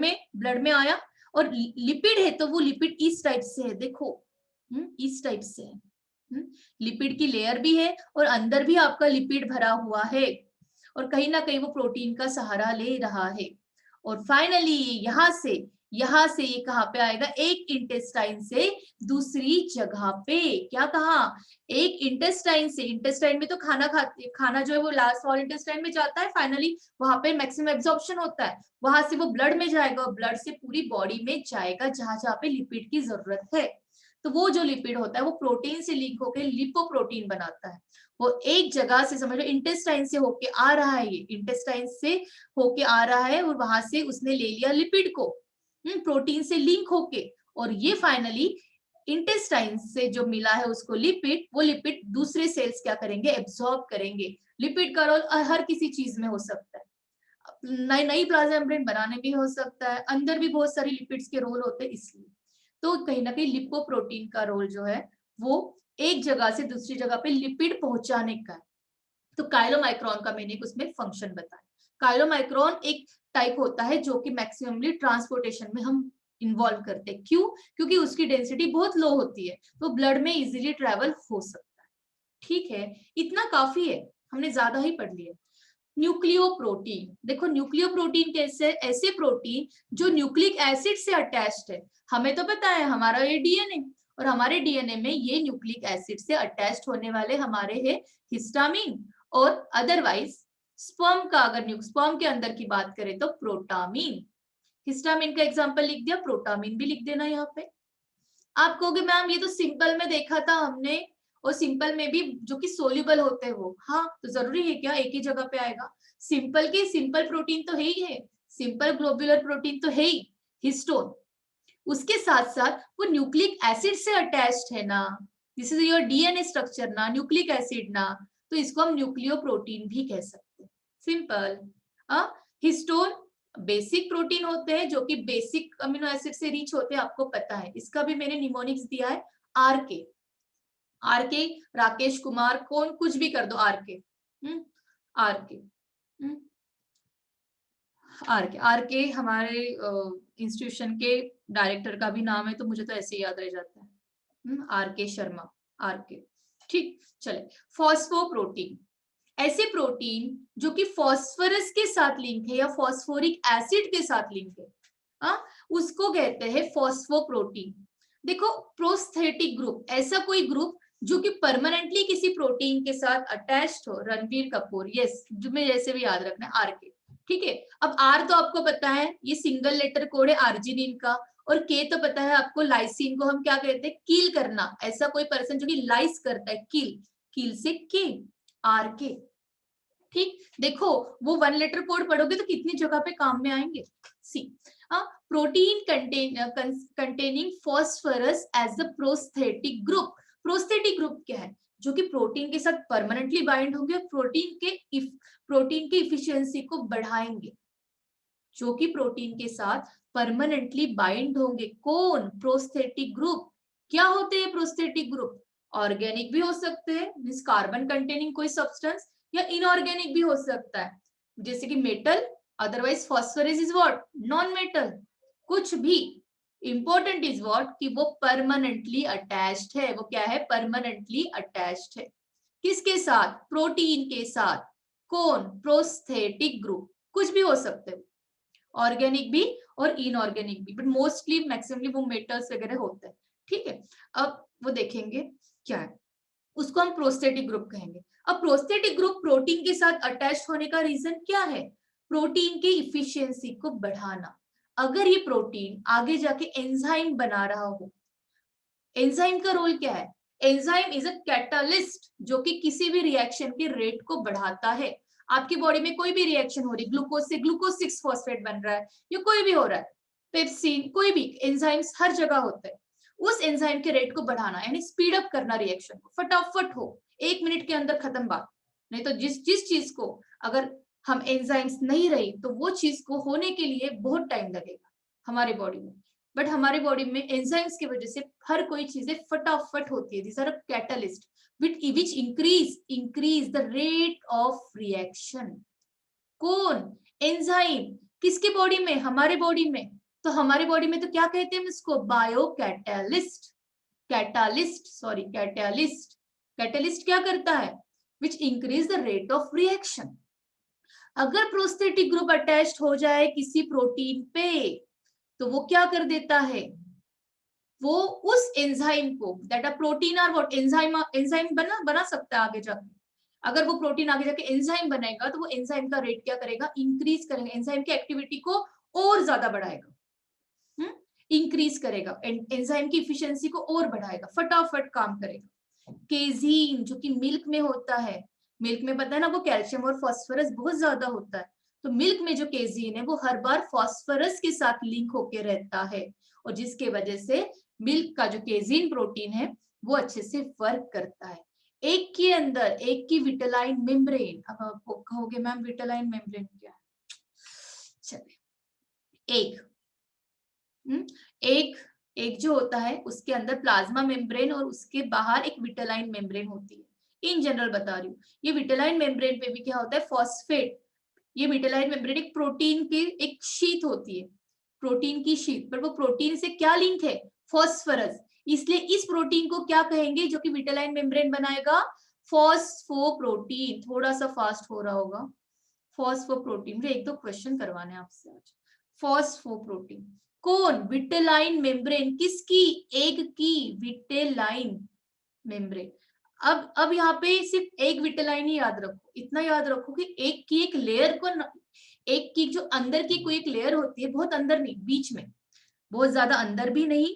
में आया, और लिपिड है तो वो लिपिड इस टाइप से है, देखो इस टाइप से है, लिपिड की लेयर भी है और अंदर भी आपका लिपिड भरा हुआ है, और कहीं ना कहीं वो प्रोटीन का सहारा ले रहा है, और फाइनली यहाँ से ये कहाँ पे आएगा? एक इंटेस्टाइन से दूसरी जगह पे, क्या कहा? एक इंटेस्टाइन से, इंटेस्टाइन में तो खाना जो है वो लास्ट स्मॉल इंटेस्टाइन में जाता है, फाइनली वहां पे मैक्सिमम एब्जॉर्प्शन होता है, वहां से वो ब्लड में जाएगा और ब्लड से पूरी बॉडी में जाएगा जहां जहां पे लिपिड की जरूरत है। तो वो जो लिपिड होता है वो प्रोटीन से लिंक होकर लिपोप्रोटीन बनाता है। वो एक जगह से, समझ लो इंटेस्टाइन से होके आ रहा है, ये इंटेस्टाइन से होके आ रहा है और वहां से उसने ले लिया लिपिड को प्रोटीन से लिंक होके, और ये फाइनली इंटेस्टाइन से जो मिला है उसको लिपिड, वो लिपिड दूसरे सेल्स क्या करेंगे, एब्सॉर्ब करेंगे। लिपिड का रोल हर किसी चीज में हो सकता है, नई नई प्लाज्मा मेम्ब्रेन बनाने भी हो सकता है, अंदर भी बहुत सारी लिपिड्स के रोल होते हैं, इसलिए तो कहीं ना कहीं लिपोप्रोटीन का रोल जो है वो एक जगह से दूसरी जगह पे लिपिड पहुंचाने का है। तो काइलोमाइक्रोन का मैंने उसमें फंक्शन बताया। काइलोमाइक्रोन एक टाइप होता है जो कि मैक्सिममली ट्रांसपोर्टेशन में हम इन्वॉल्व करते हैं। क्यों? क्योंकि उसकी डेंसिटी बहुत लो होती है, तो ब्लड में इजीली ट्रेवल हो सकता है। ठीक है, इतना काफी है, हमने ज्यादा ही पढ़ लिया। न्यूक्लियोप्रोटीन, देखो न्यूक्लियोप्रोटीन कैसे, ऐसे प्रोटीन जो न्यूक्लिक एसिड से अटैच्ड है। हमें तो पता है हमारा ये डीएनए, और हमारे डीएनए में ये न्यूक्लिक एसिड से अटैच्ड होने वाले हमारे है हिस्टामिन, और अदरवाइज स्पर्म का, अगर स्पर्म के अंदर की बात करें तो प्रोटामिन। हिस्टामिन का एग्जांपल लिख दिया, प्रोटामिन भी लिख देना यहाँ पे। आप कहोगे मैम ये तो सिंपल में देखा था हमने, और सिंपल में भी जो कि सोल्यूबल होते हैं वो, हाँ तो जरूरी है क्या एक ही जगह पे आएगा? सिंपल के सिंपल प्रोटीन तो है ही है, सिंपल ग्लोबुलर प्रोटीन तो है ही, हिस्टोन। उसके साथ साथ वो न्यूक्लिक एसिड से अटैच्ड है ना, this is your DNA structure ना, न्यूक्लिक एसिड ना, तो इसको हम न्यूक्लियोप्रोटीन भी कह सकते हैं। सिंपल। हिस्टोन बेसिक प्रोटीन होते हैं जो कि बेसिक अमीनो एसिड से रिच होते हैं, आपको पता है। इसका भी मैंने निमोनिक्स दिया है, आरके, आरके, राकेश कुमार, कौन कुछ भी कर दो, आरके, आरके, आरके, आरके हमारे इंस्टीट्यूशन के डायरेक्टर का भी नाम है, तो मुझे तो ऐसे ही याद रह जाता है, आरके शर्मा, आरके। ठीक, चले। फॉस्फोप्रोटीन, ऐसे प्रोटीन जो कि फॉस्फोरस के साथ लिंक है या फॉस्फोरिक एसिड के साथ लिंक है, उसको कहते हैं फॉस्फोप्रोटीन। देखो प्रोस्थेटिक ग्रुप, ऐसा कोई ग्रुप जो कि परमानेंटली किसी प्रोटीन के साथ अटैच्ड हो। रणबीर कपूर, यस, जो में जैसे भी याद रखना है, आरके। ठीक है, अब आर तो आपको पता है ये सिंगल लेटर कोड है आर्जिनिन का, और के तो पता है आपको, लाइसिन को हम क्या कहते हैं, कील करना। ऐसा कोई पर्सन जो कि लाइस करता है, कील, कील से के, आर के। ठीक, देखो वो वन लेटर कोड पढ़ोगे तो कितनी जगह पे काम में आएंगे। See, protein containing phosphorus as the prosthetic group. Prosthetic group क्या है? जो कि प्रोटीन के साथ परमानेंटली बाइंड होंगे और प्रोटीन की इफिशियंसी को बढ़ाएंगे, जो कि प्रोटीन के साथ परमानेंटली बाइंड होंगे। कौन? Prosthetic group. क्या होते हैं प्रोस्थेटिक ग्रुप? ऑर्गेनिक भी हो सकते हैं, मींस कार्बन कंटेनिंग कोई सब्सटेंस, या इनऑर्गेनिक भी हो सकता है, जैसे कि metal, otherwise phosphorus is what, non metal, कुछ भी। इंपॉर्टेंट इज व्हाट कि वो परमानेंटली अटैच्ड है। वो क्या है? परमानेंटली अटैच्ड है। किसके साथ? प्रोटीन के साथ। कौन? Prosthetic group. कुछ भी हो सकते हैं, ऑर्गेनिक भी और इनऑर्गेनिक भी, बट मोस्टली मैक्सिममली वो मेटल्स वगैरह होते हैं। ठीक है, अब वो देखेंगे क्या है, उसको हम प्रोस्थेटिक ग्रुप कहेंगे। अब प्रोस्थेटिक ग्रुप प्रोटीन के साथ अटैच होने का रीजन क्या है? प्रोटीन की इफिशियंसी को बढ़ाना। अगर ये प्रोटीन आगे जाके एंजाइम बना रहा हो, एंजाइम का रोल क्या है? एंजाइम इज अ कैटालिस्ट जो कि किसी भी रिएक्शन के रेट को बढ़ाता है। आपकी बॉडी में कोई भी रिएक्शन हो रही, ग्लूकोज से ग्लूकोज 6 फॉस्फेट बन रहा है, या कोई भी हो रहा है, पेप्सिन, कोई भी एंजाइम्स हर जगह होते हैं। उस एंजाइम के रेट को बढ़ाना यानी स्पीड अप करना रिएक्शन को, फटाफट हो, 1 मिनट के अंदर खत्म बात। नहीं तो जिस जिस चीज को अगर हम एंजाइम्स नहीं रही तो वो चीज को होने के लिए बहुत टाइम लगेगा हमारे बॉडी में, बट हमारे बॉडी में एंजाइम्स की वजह से हर कोई चीजें फटाफट होती है। This are catalyst which increase the rate of reaction. कौन? एंजाइम। किसके बॉडी में? हमारे बॉडी में। तो हमारे बॉडी में तो क्या कहते हैं इसको? Bio catalyst. कैटालिस्ट क्या करता है? which increase the rate of reaction. अगर प्रोस्थेटिक ग्रुप अटैच्ड हो जाए किसी प्रोटीन पे तो वो क्या कर देता है? वो उस एंजाइम को, दैट अ प्रोटीन और व्हाट, एंजाइम बना सकता है आगे जाके। अगर वो प्रोटीन आगे जाके एंजाइम बनेगा तो वो एंजाइम का रेट क्या करेगा? इंक्रीज करेगा, एंजाइम की एक्टिविटी को और ज्यादा बढ़ाएगा। इंक्रीज करेगा, एंजाइम की इफिशिएंसी को और बढ़ाएगा, फटाफट काम करेगा। केजीन जो कि मिल्क में होता है, मिल्क में पता है ना वो कैल्शियम और फास्फोरस बहुत ज्यादा होता है, तो मिल्क में जो केजीन है वो हर बार फास्फोरस के साथ लिंक होके रहता है, और जिसके वजह से मिल्क का जो केजीन प्रोटीन है वो अच्छे से वर्क करता है। एक के अंदर एक की विटेलाइन मेम्ब्रेन, अब आप कहोगे मैम विटेलाइन मेम्ब्रेन क्या है, चलिए एक एक जो होता है उसके अंदर प्लाज्मा मेम्ब्रेन और उसके बाहर एक विटेलाइन मेम्ब्रेन होती है, इन जनरल बता रही हूँ। ये विटेलाइन मेम्ब्रेन पे भी क्या होता है, फॉस्फेट, ये विटेलाइन मेम्ब्रेन एक प्रोटीन की एक शीट होती है, प्रोटीन की शीट, पर वो प्रोटीन से क्या लिंक है, फॉस्फोरस, इसलिए इस प्रोटीन को क्या कहेंगे जो कि विटेलाइन मेम्ब्रेन बनाएगा, फॉस्फोप्रोटीन। थोड़ा सा फास्ट हो रहा होगा, फॉस्फोप्रोटीन, मुझे एक दो क्वेश्चन करवाने आपसे आज। फॉस्फोप्रोटीन कौन, विटेलाइन मेम्ब्रेन, किसकी, एग की विटेलाइन मेम्ब्रेन। अब यहाँ पे सिर्फ एक विटेलाइन ही याद रखो, इतना याद रखो कि एक की एक लेयर को एक की जो अंदर की कोई एक लेयर होती है, बहुत अंदर नहीं, बीच में, बहुत ज्यादा अंदर भी नहीं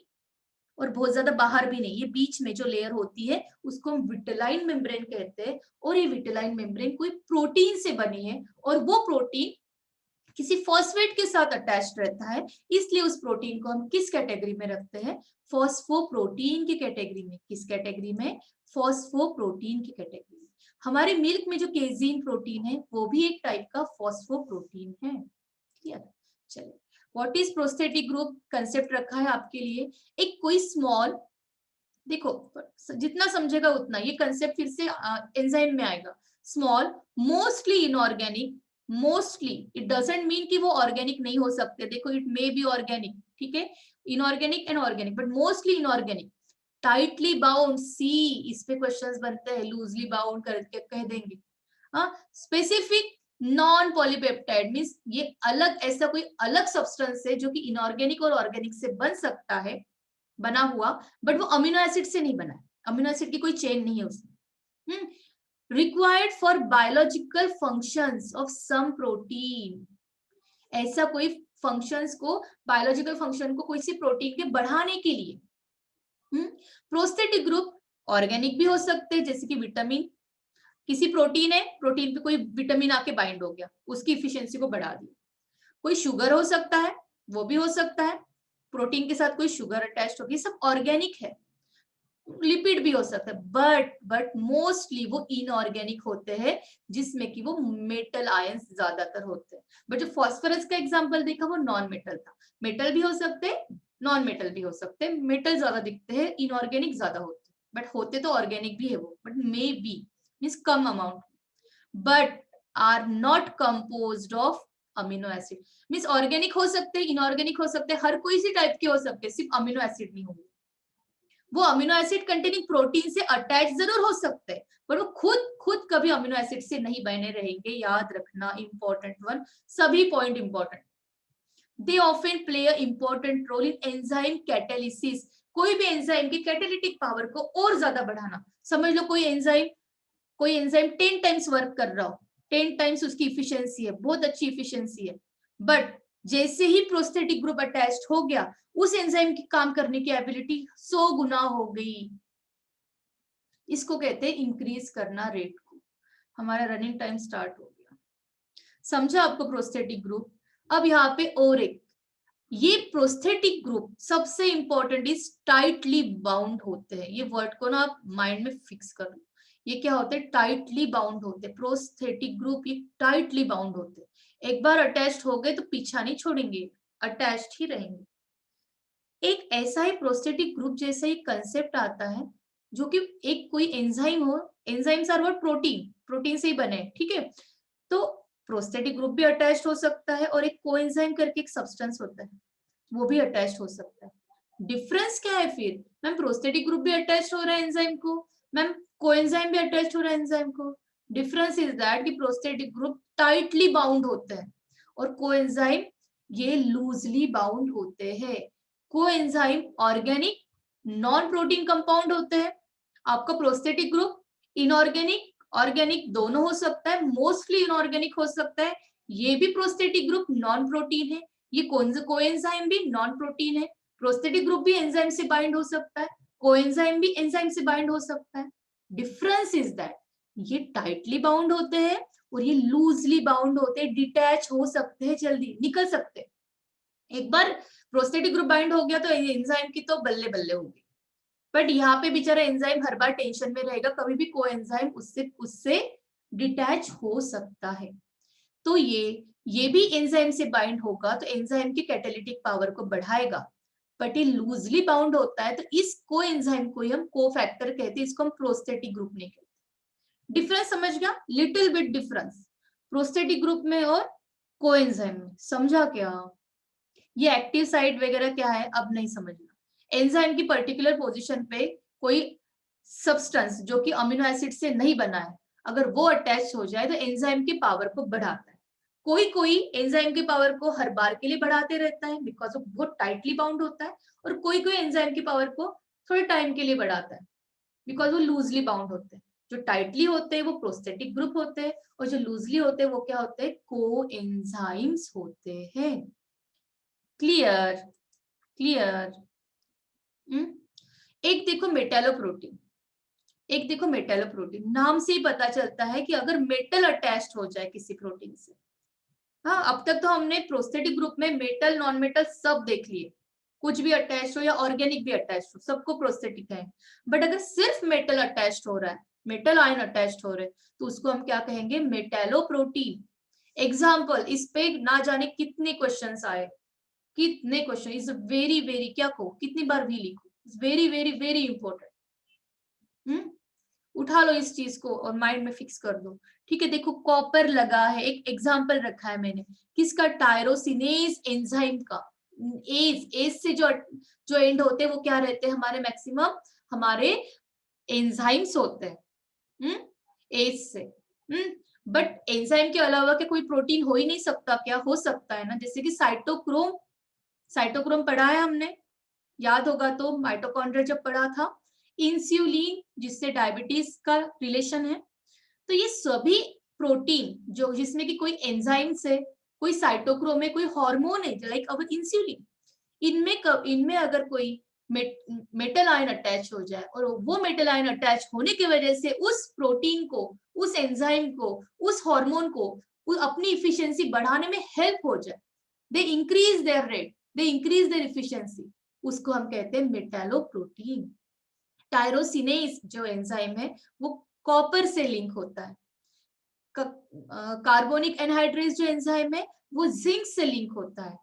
और बहुत ज्यादा बाहर भी नहीं, ये बीच में जो लेयर होती है उसको हम विटेलाइन मेम्ब्रेन कहते हैं। और ये विटेलाइन मेम्ब्रेन कोई प्रोटीन से बनी है और वो प्रोटीन किसी फॉस्फेट के साथ अटैच्ड रहता है, इसलिए उस प्रोटीन को हम किस कैटेगरी में रखते हैं, फॉस्फोप्रोटीन की कैटेगरी में। किस कैटेगरी में, फॉस्फोप्रोटीन की कैटेगरी में। हमारे मिल्क में जो केजीन प्रोटीन है वो भी एक टाइप का फॉस्फोप्रोटीन है। क्लियर, चलिए what is prosthetic group, concept रखा है आपके लिए, एक कोई स्मॉल, देखो जितना समझेगा उतना, ये कंसेप्ट फिर से एंजाइम में आएगा, small mostly inorganic, mostly it doesn't mean कि वो ऑर्गेनिक नहीं हो सकते, देखो इट मे बी ऑर्गेनिक, ठीक है, inorganic and organic, but mostly inorganic, tightly bound, see इस पे क्वेश्चंस बनते हैं, लूजली बाउंड करके कह देंगे। हाँ, स्पेसिफिक नॉन पॉलीपेप्टाइड मींस ये अलग, ऐसा कोई अलग सब्सटेंस है जो कि इनऑर्गेनिक और ऑर्गेनिक से बन सकता है, बना हुआ, बट वो अमीनो एसिड से नहीं बना है, अमीनो एसिड की कोई चेन नहीं है उसमें। Required for biological functions of some protein, ऐसा कोई फंक्शंस को, बायोलॉजिकल फंक्शन को कोई सी प्रोटीन के बढ़ाने के लिए। प्रोस्थेटिक ग्रुप ऑर्गेनिक भी हो सकते हैं, जैसे कि विटामिन, किसी प्रोटीन है, प्रोटीन पे कोई विटामिन आके बाइंड हो गया, उसकी इफिशियंसी को बढ़ा दिया। कोई शुगर हो सकता है, वो भी हो सकता है, प्रोटीन के साथ कोई शुगर अटैच्ड होगी, सब ऑर्गेनिक है। लिपिड भी हो सकता है, बट मोस्टली वो इनऑर्गेनिक होते हैं, जिसमें कि वो मेटल आयंस ज्यादातर होते हैं। बट जो फास्फोरस का एग्जांपल देखा वो नॉन मेटल था, मेटल भी हो सकते हैं, नॉन मेटल भी हो सकते हैं, मेटल ज्यादा दिखते हैं, इनऑर्गेनिक ज्यादा होते हैं, बट होते तो ऑर्गेनिक भी है वो, बट मे बी मींस कम amount, but are not composed of amino acid, means organic हो सकते हैं, इनऑर्गेनिक हो सकते हैं, हर कोई सी टाइप के हो सकते हैं, सिर्फ अमीनो एसिड नहीं होंगे। वो अमीनो एसिड कंटेनिंग प्रोटीन से अटैच जरूर हो सकते हैं, पर वो खुद कभी अमीनो एसिड से नहीं बने रहेंगे, याद रखना, इंपॉर्टेंट वन, सभी point important. They often play a important role in enzyme catalysis, कोई भी एंजाइम की कैटालिटिक पावर को और ज्यादा बढ़ाना। समझ लो कोई एंजाइम 10 टाइम्स वर्क कर रहा हो, 10 टाइम्स उसकी इफिशियंसी है, बहुत अच्छी इफिशियंसी है, बट जैसे ही प्रोस्थेटिक ग्रुप अटैच्ड हो गया, उस एंजाइम की काम करने की एबिलिटी 100 गुना हो गई। इसको कहते हैं इंक्रीज करना रेट को। हमारा रनिंग टाइम स्टार्ट हो गया, समझा आपको प्रोस्थेटिक ग्रुप। अब यहाँ पे और एक, ये प्रोस्थेटिक ग्रुप सबसे इंपॉर्टेंट इज टाइटली बाउंड होते हैं, ये वर्ड को ना आप माइंड में फिक्स कर लो, ये क्या होते हैं, टाइटली बाउंड होते हैं, प्रोस्थेटिक ग्रुप ये टाइटली बाउंड होते हैं, एक बार अटैच्ड हो गए तो पीछा नहीं छोड़ेंगे, अटैच्ड ही रहेंगे। एक ऐसा ही प्रोस्थेटिक ग्रुप जैसा ही कंसेप्ट आता है, जो कि एक कोई एंजाइम हो, एंजाइम्स आर व्हाट, प्रोटीन से ही बने, ठीक है, तो प्रोस्थेटिक ग्रुप भी अटैच्ड हो सकता है, और एक कोएंजाइम करके एक सब्सटेंस होता है वो भी अटैच्ड हो सकता है। डिफरेंस क्या है फिर, मैम प्रोस्थेटिक ग्रुप भी अटैच्ड हो रहा है एंजाइम को, मैम कोएंजाइम भी अटैच्ड हो रहा है एंजाइम को। डिफरेंस इज दैट कि प्रोस्थेटिक ग्रुप टाइटली बाउंड होते हैं और कोएंजाइम ये लूजली बाउंड होते हैं। Coenzyme organic non protein compound होते हैं, आपका प्रोस्थेटिक ग्रुप इनऑर्गेनिक ऑर्गेनिक दोनों हो सकता है, मोस्टली इनऑर्गेनिक हो सकता है, ये भी प्रोस्थेटिक ग्रुप नॉन प्रोटीन है, ये कोएंजाइम भी नॉन प्रोटीन है, प्रोस्थेटिक ग्रुप भी एंजाइम से बाइंड हो सकता है, कोएंजाइम भी एंजाइम से बाइंड हो सकता है। डिफरेंस इज दैट ये टाइटली बाउंड होते हैं और ये लूजली बाउंड होते हैं, डिटैच हो सकते हैं, जल्दी निकल सकते हैं। एक बार प्रोस्थेटिक ग्रुप बाइंड हो गया तो एंजाइम की तो बल्ले बल्ले होगी, बट यहाँ पे बेचारा एंजाइम हर बार टेंशन में रहेगा, कभी भी कोएंजाइम उससे उससे डिटैच हो सकता है। तो ये भी एंजाइम से बाइंड होगा तो एंजाइम की कैटालिटिक पावर को बढ़ाएगा, बट ये लूजली बाउंड होता है तो इस कोएंजाइम को हम कोफैक्टर कहते हैं, इसको हम प्रोस्थेटिक ग्रुप नहीं कहते। डिफरेंस समझ गया? Little bit difference prosthetic group में और कोएंजाइम में, समझा क्या? ये एक्टिव साइट वगैरह क्या है अब नहीं समझना। एंजाइम की पर्टिकुलर पोजीशन पे कोई सब्सटेंस जो कि अमीनो एसिड से नहीं बना है, अगर वो अटैच हो जाए तो एंजाइम की पावर को बढ़ाता है। कोई कोई एंजाइम की पावर को हर बार के लिए बढ़ाते रहता है बिकॉज वो बहुत टाइटली बाउंड होता है, और कोई कोई एंजाइम की पावर को थोड़े टाइम के लिए बढ़ाता है बिकॉज वो लूजली बाउंड होते हैं। जो टाइटली होते हैं वो प्रोस्थेटिक ग्रुप होते हैं, और जो लूजली होते हैं वो क्या होते हैं? कोएंजाइम्स होते हैं। क्लियर? क्लियर? एक देखो मेटालोप्रोटीन, एक देखो मेटालोप्रोटीन, नाम से ही पता चलता है कि अगर मेटल अटैच्ड हो जाए किसी प्रोटीन से। हाँ, अब तक तो हमने प्रोस्थेटिक ग्रुप में मेटल नॉन मेटल सब देख लिए, कुछ भी अटैच्ड हो या ऑर्गेनिक भी अटैच्ड हो सबको प्रोस्थेटिक है। बट अगर सिर्फ मेटल अटैच्ड हो रहा है, मेटल आयन अटैच्ड हो रहे, तो उसको हम क्या कहेंगे? मेटालोप्रोटीन। एग्जाम्पल, इस पे ना जाने कितने क्वेश्चन आए, कितने क्वेश्चन, इज वेरी वेरी, क्या कहो कितनी बार भी लिखो, is very very very important. उठा लो इस चीज को और माइंड में फिक्स कर दो। ठीक है, देखो कॉपर लगा है, एक एग्जांपल रखा है मैंने, किसका? टायरोसिनेज एंजाइम का। एज एज से जो एंड होते हैं वो क्या रहते हैं हमारे? मैक्सिमम हमारे एंजाइम्स होते हैं एज से। बट एंजाइम के अलावा के कोई प्रोटीन हो ही नहीं सकता क्या? हो सकता है ना, जैसे कि साइटोक्रोम। साइटोक्रोम पढ़ा है हमने, याद होगा तो, माइटोकॉन्ड्रिया जब पढ़ा था। इंसुलिन जिससे डायबिटीज का रिलेशन है। तो ये सभी प्रोटीन जो जिसमें कि कोई एंजाइम से, कोई साइटोक्रोम है, कोई हार्मोन है लाइक अब इंसुलिन, इनमें अगर कोई मेटल आयन अटैच हो जाए और वो मेटल आयन अटैच होने की वजह से उस प्रोटीन को, उस एंजाइम को, उस हार्मोन को अपनी इफिशियंसी बढ़ाने में हेल्प हो जाए, they increase their rate, they increase their efficiency, उसको हम कहते हैं मेटालोप्रोटीन। टायरोसिनेज जो एंजाइम है वो कॉपर से लिंक होता है। कार्बोनिक एनहाइड्रेज जो एंजाइम है वो जिंक से लिंक होता है।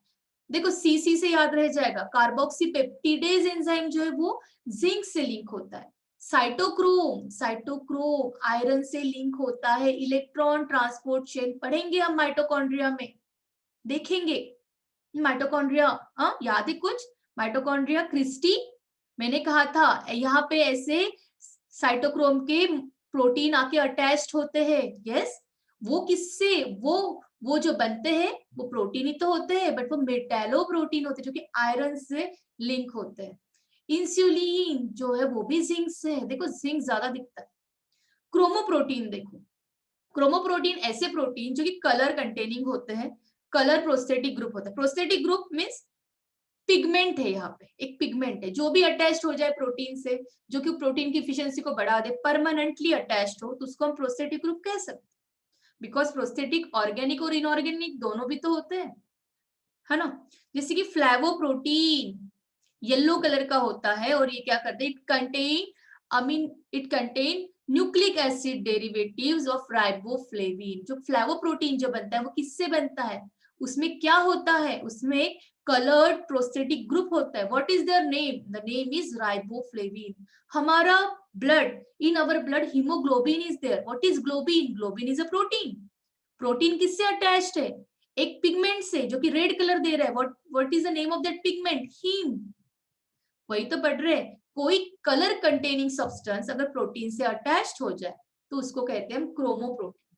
देखो सीसी से याद रह जाएगा, कार्बोक्सीपेप्टिडेज एंजाइम जो है वो जिंक से लिंक होता है। साइटोक्रोम, साइटोक्रोम आयरन से लिंक होता है। इलेक्ट्रॉन ट्रांसपोर्ट चेन पढ़ेंगे हम माइटोकॉन्ड्रिया में, देखेंगे माइटोकॉन्ड्रिया। याद है कुछ? माइटोकॉन्ड्रिया क्रिस्टी, मैंने कहा था यहाँ पे ऐसे साइटोक्रोम के प्रोटीन आके अटैच्ड होते हैं। यस, वो किससे? वो जो बनते हैं वो प्रोटीन ही तो होते हैं, बट वो मेटालोप्रोटीन होते हैं जो कि आयरन से लिंक होते हैं। इंसुलिन जो है वो भी जिंक से है, देखो जिंक ज्यादा दिखता है। क्रोमोप्रोटीन देखो, क्रोमोप्रोटीन ऐसे प्रोटीन जो कि कलर कंटेनिंग होते हैं, कलर प्रोस्थेटिक ग्रुप होता है। प्रोस्थेटिक ग्रुप मींस पिगमेंट है, यहाँ पे एक पिगमेंट है जो भी अटैच्ड हो जाए प्रोटीन से, जो कि प्रोटीन की इफिशियंसी को बढ़ा दे, परमानेंटली अटैच्ड हो, तो उसको हम प्रोस्थेटिक ग्रुप कह सकते हैं। बिकॉज प्रोस्थेटिक ऑर्गेनिक और इनऑर्गेनिक दोनों भी तो होते हैं, है ना। जैसे कि फ्लैवोप्रोटीन येलो कलर का होता है और ये क्या करते हैं? It contain nucleic acid derivatives of riboflavin. जो फ्लैवोप्रोटीन जो बनता है वो किससे बनता है? उसमें क्या होता है? उसमें कलर्ड प्रोस्थेटिक ग्रुप होता है। What is their name? The name is riboflavin. हमारा blood, in our blood haemoglobin is there. What is globin? Globin is a protein. Protein किससे अटैच्ड है? एक पिगमेंट से जो कि रेड कलर दे रहा है। What is the name of that pigment? Haem. वही तो पढ़ रहे हैं। कोई कलर कंटेनिंग सब्सटेंस अगर प्रोटीन से अटैच्ड हो जाए तो उसको कहते हैं हम क्रोमोप्रोटीन।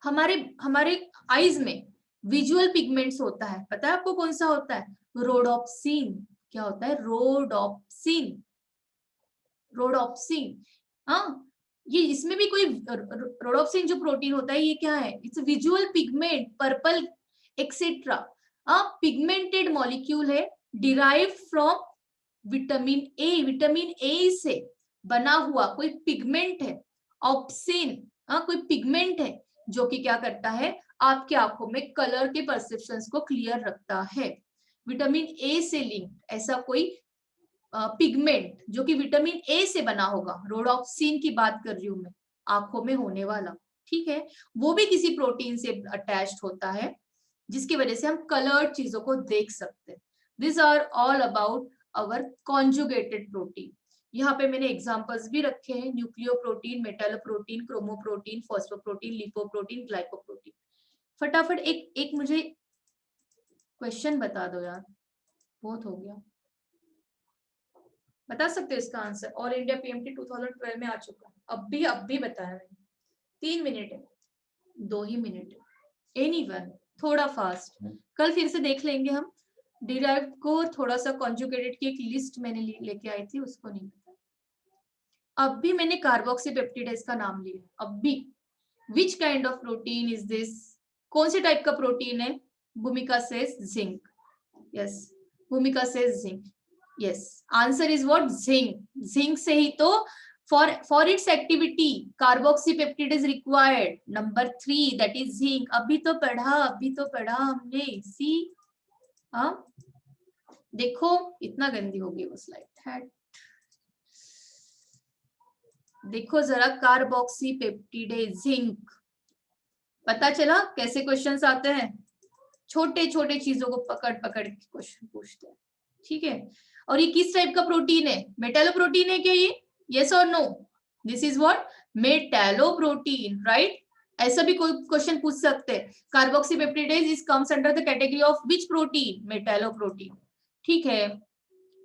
हमारे हमारे आईज में विजुअल पिगमेंट्स होता है, पता है आपको कौन सा होता है? रोडोप्सिन। क्या होता है? रोडोप्सिन। रोडोप्सिन, हाँ, ये इसमें भी कोई रोडोप्सिन जो प्रोटीन होता है ये क्या है? It's visual pigment, purple etcetera. Pigmented molecule है derive from vitamin A, vitamin A से बना हुआ कोई पिगमेंट है, ऑप्सिन, कोई पिगमेंट है जो कि क्या करता है, आपकी आंखों में कलर के परसेप्शंस को क्लियर रखता है। विटामिन ए से लिंक्ड ऐसा कोई पिगमेंट जो कि विटामिन ए से बना होगा, रोडोप्सिन की बात कर रही हूं मैं, आंखों में होने वाला, ठीक है, वो भी किसी प्रोटीन से अटैच्ड होता है जिसकी वजह से हम कलर्ड चीजों को देख सकते हैं। This are all about our conjugated protein. यहाँ पे मैंने एग्जांपल्स भी रखे हैं, nucleoprotein, metalloprotein, chromoprotein, phosphoprotein, lipoprotein, glycoprotein. फटाफट एक मुझे क्वेश्चन बता दो यार, बहुत हो गया। बता सकते हो इसका आंसर? ऑल इंडिया पीएमटी 2012 में आ चुका है, अब भी बताया मैंने। 3 मिनट है, 2 ही मिनट है। एनीवन, थोड़ा फास्ट, कल फिर से देख लेंगे हम। डिराइव्ड को थोड़ा सा कॉन्जुगेटेड की एक लिस्ट मैंने लेके आई थी, उसको नहीं पता। अब भी मैंने कार्बोक्सीपेप्टिडेज का नाम लिया, अब भी। Which kind of protein is this? कौन से टाइप का प्रोटीन है? भूमिका सेज जिंक। यस, भूमिका says zinc. Yes, answer is what? Zinc. Zinc से ही तो for its activity carboxypeptide is required. Number 3 that is zinc. अभी तो पढ़ा हमने। See, हाँ देखो इतना गंदी हो गई वो स्लाइड। देखो जरा, कार्बोक्सीपेप्टिडेज, जिंक। पता चला कैसे क्वेश्चंस आते हैं? छोटे छोटे चीजों को पकड़ पकड़ के क्वेश्चन पूछते हैं, ठीक है। और ये किस टाइप का प्रोटीन है? मेटालोप्रोटीन है क्या ये? यस और no? This is what? Metalloprotein, right? ऐसा भी कोई क्वेश्चन पूछ सकते हैं। Carboxypeptidase is comes under the category of which protein? Metalloprotein, ठीक है।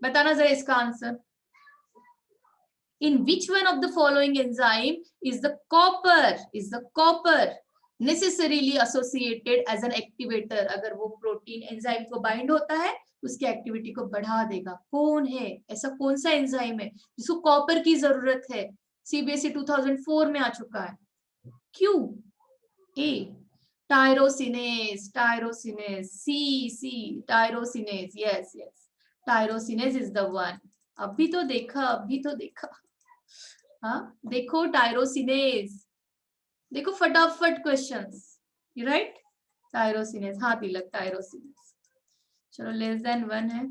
बताना जरा इसका answer. In which one of the following enzyme is the copper necessarily associated as an activator? अगर वो प्रोटीन एंजाइम को बाइंड होता है उसकी एक्टिविटी को बढ़ा देगा। कौन है ऐसा? कौन सा एंजाइम है जिसको कॉपर की जरूरत है? सीबीएसई 2004 में आ चुका है। Q A, tyrosinase, C tyrosinase, yes tyrosinase is the one. अभी तो देखा। हाँ देखो, टायरोसिनेज, देखो फटाफट क्वेश्चंस, राइट? टायरोसिनेज, हाँ तिलक, टायरोसिनेज। चलो, लेस देन 1 है,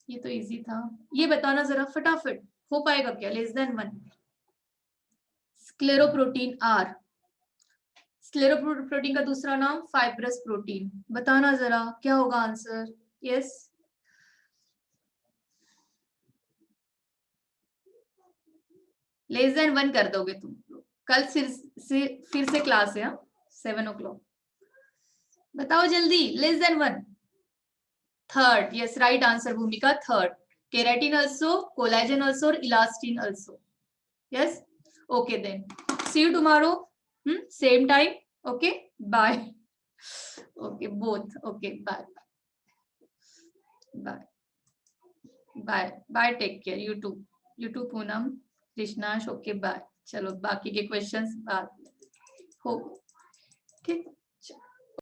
ये तो इजी था। ये बताना जरा फटाफट, हो पाएगा क्या? Less than 1। स्क्लेरोप्रोटीन आर, स्क्लेरोप्रोटीन का दूसरा नाम फाइब्रस प्रोटीन। बताना जरा क्या होगा आंसर? यस, लेस देन 1 कर दोगे तुम लोग। कल फिर से क्लास है 7 o'clock। बताओ जल्दी, less than 1। Third, yes right answer Bhumika, third. Keratin also, collagen also, और elastin also. Yes, okay then. See you tomorrow. Same time. Okay, bye. Okay, both. Okay, bye. Bye. Bye. Bye. Take care. You too. You too, Poonam, Krishnash. Okay, bye. चलो बाकी के questions बाद हो, ठीक।